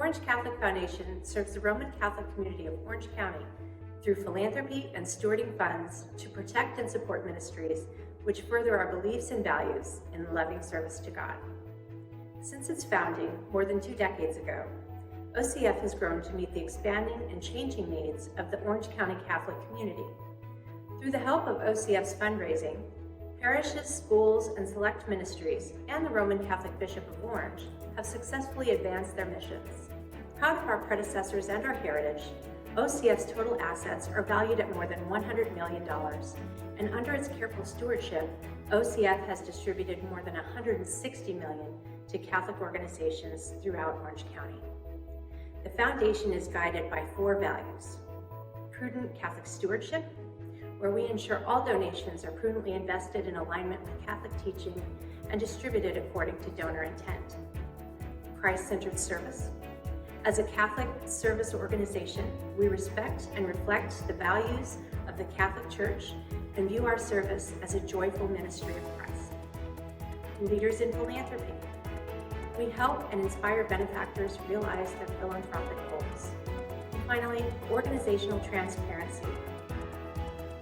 Orange Catholic Foundation serves the Roman Catholic community of Orange County through philanthropy and stewarding funds to protect and support ministries which further our beliefs and values in loving service to God. Since its founding more than 2 decades ago, OCF has grown to meet the expanding and changing needs of the Orange County Catholic community. Through the help of OCF's fundraising, parishes, schools, and select ministries, and the Roman Catholic Bishop of Orange have successfully advanced their missions. Proud of our predecessors and our heritage, OCF's total assets are valued at more than $100 million, and under its careful stewardship, OCF has distributed more than $160 million to Catholic organizations throughout Orange County. The foundation is guided by 4 values: prudent Catholic stewardship, where we ensure all donations are prudently invested in alignment with Catholic teaching and distributed according to donor intent; Christ-centered service. As a Catholic service organization, we respect and reflect the values of the Catholic Church and view our service as a joyful ministry of Christ. Leaders in philanthropy. We help and inspire benefactors realize their philanthropic goals. And finally, organizational transparency.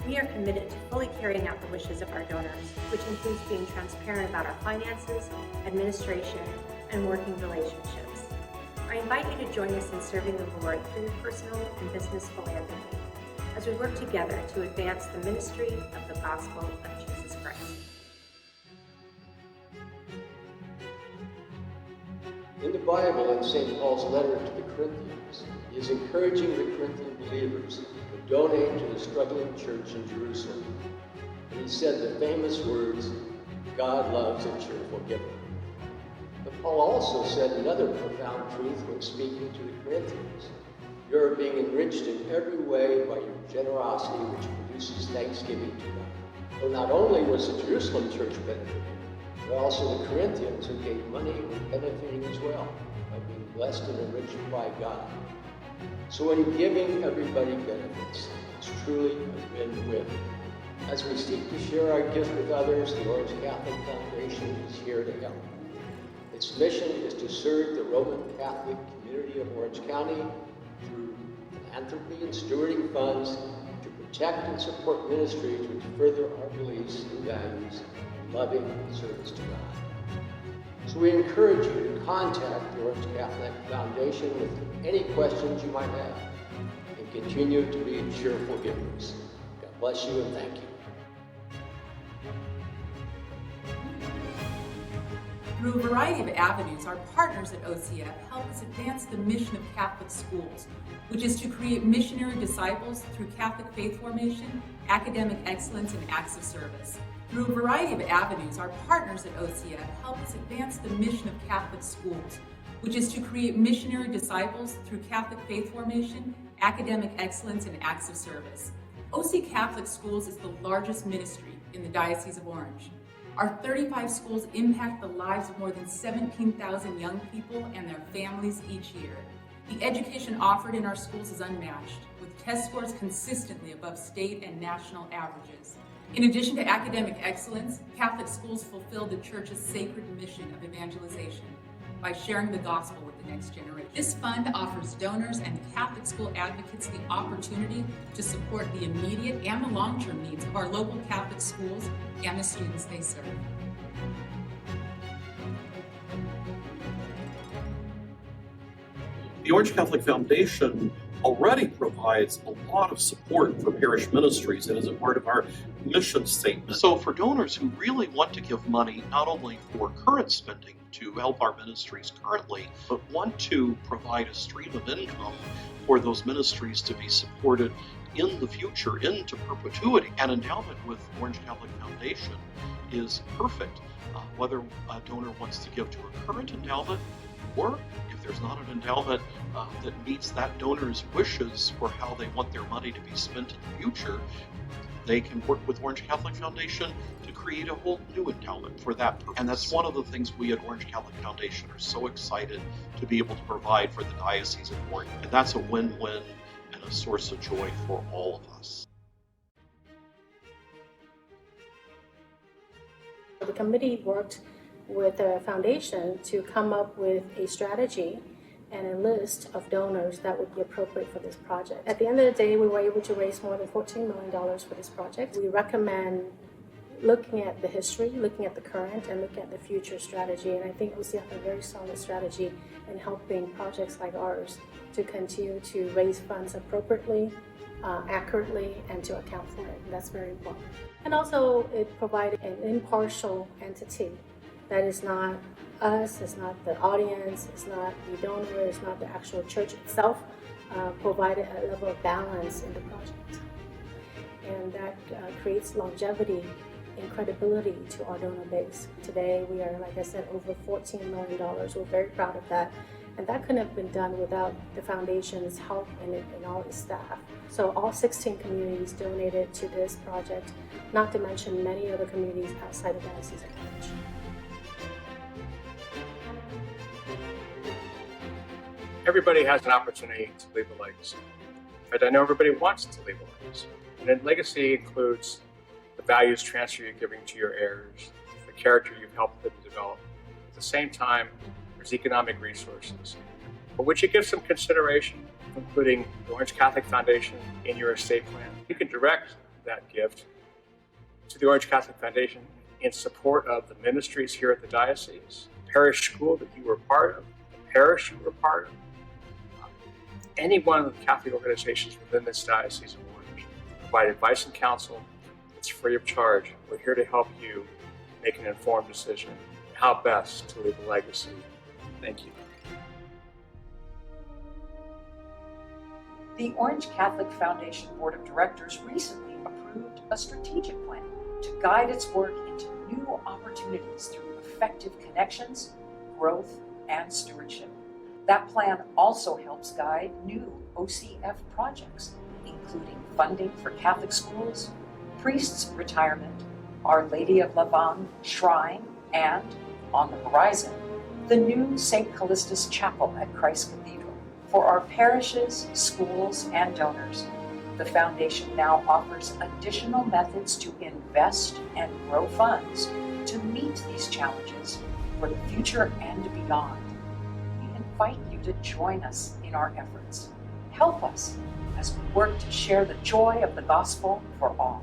We are committed to fully carrying out the wishes of our donors, which includes being transparent about our finances, administration, and working relationships. I invite you to join us in serving the Lord through your personal and business philanthropy as we work together to advance the ministry of the gospel of Jesus Christ. In the Bible, in St. Paul's letter to the Corinthians, he is encouraging the Corinthian believers to donate to the struggling church in Jerusalem. And he said the famous words, "God loves a cheerful giver." But Paul also said another profound truth when speaking to the Corinthians. You are being enriched in every way by your generosity, which produces thanksgiving to God. So not only was the Jerusalem church benefiting, but also the Corinthians who gave money were benefiting as well by being blessed and enriched by God. So in giving, everybody benefits. It's truly a win-win. As we seek to share our gift with others, the Orange Catholic Foundation is here to help. Its mission is to serve the Roman Catholic community of Orange County through philanthropy and stewarding funds to protect and support ministries which further our beliefs and values in loving service to God. So we encourage you to contact the Orange Catholic Foundation with any questions you might have, and continue to be cheerful givers. God bless you and thank you. Through a variety of avenues, our partners at OCF help us advance the mission of Catholic schools, which is to create missionary disciples through Catholic faith formation, academic excellence, and acts of service. Through a variety of avenues, our partners at OCF help us advance the mission of Catholic schools, which is to create missionary disciples through Catholic faith formation, academic excellence, and acts of service. OC Catholic Schools is the largest ministry in the Diocese of Orange. Our 35 schools impact the lives of more than 17,000 young people and their families each year. The education offered in our schools is unmatched, with test scores consistently above state and national averages. In addition to academic excellence, Catholic schools fulfill the Church's sacred mission of evangelization by sharing the gospel with the next generation. This fund offers donors and Catholic school advocates the opportunity to support the immediate and the long-term needs of our local Catholic schools and the students they serve. The Orange Catholic Foundation already provides a lot of support for parish ministries and is a part of our mission statement. So for donors who really want to give money not only for current spending to help our ministries currently, but want to provide a stream of income for those ministries to be supported in the future, into perpetuity, an endowment with Orange Catholic Foundation is perfect. Whether a donor wants to give to a current endowment, or if there's not an endowment that meets that donor's wishes for how they want their money to be spent in the future, they can work with Orange Catholic Foundation to create a whole new endowment for that purpose. And that's one of the things we at Orange Catholic Foundation are so excited to be able to provide for the Diocese of Orange. And that's a win-win and a source of joy for all of us. The committee worked with the foundation to come up with a strategy and a list of donors that would be appropriate for this project. At the end of the day, we were able to raise more than $14 million for this project. We recommend looking at the history, looking at the current, and looking at the future strategy. And I think OCF has a very solid strategy in helping projects like ours to continue to raise funds appropriately, accurately, and to account for it. And that's very important. And also, it provided an impartial entity that is not us, it's not the audience, it's not the donor, it's not the actual church itself, provided a level of balance in the project. And that creates longevity and credibility to our donor base. Today, we are, like I said, over $14 million. We're very proud of that. And that couldn't have been done without the foundation's help and all its staff. So all 16 communities donated to this project, not to mention many other communities outside of Diocese of Orange. Everybody has an opportunity to leave a legacy. But I know everybody wants to leave a legacy. And then legacy includes the values transfer you're giving to your heirs, the character you've helped them develop. At the same time, there's economic resources, for which you give some consideration, including the Orange Catholic Foundation in your estate plan. You can direct that gift to the Orange Catholic Foundation in support of the ministries here at the diocese, the parish school that you were part of, the parish you were part of, any one of the Catholic organizations within this Diocese of Orange. Provide advice and counsel. It's free of charge. We're here to help you make an informed decision on how best to leave a legacy. Thank you. The Orange Catholic Foundation Board of Directors recently approved a strategic plan to guide its work into new opportunities through effective connections, growth, and stewardship. That plan also helps guide new OCF projects, including funding for Catholic schools, priests' retirement, Our Lady of Lavang Shrine, and, on the horizon, the new St. Callistus Chapel at Christ Cathedral. For our parishes, schools, and donors, the Foundation now offers additional methods to invest and grow funds to meet these challenges for the future and beyond. We invite you to join us in our efforts. Help us as we work to share the joy of the gospel for all.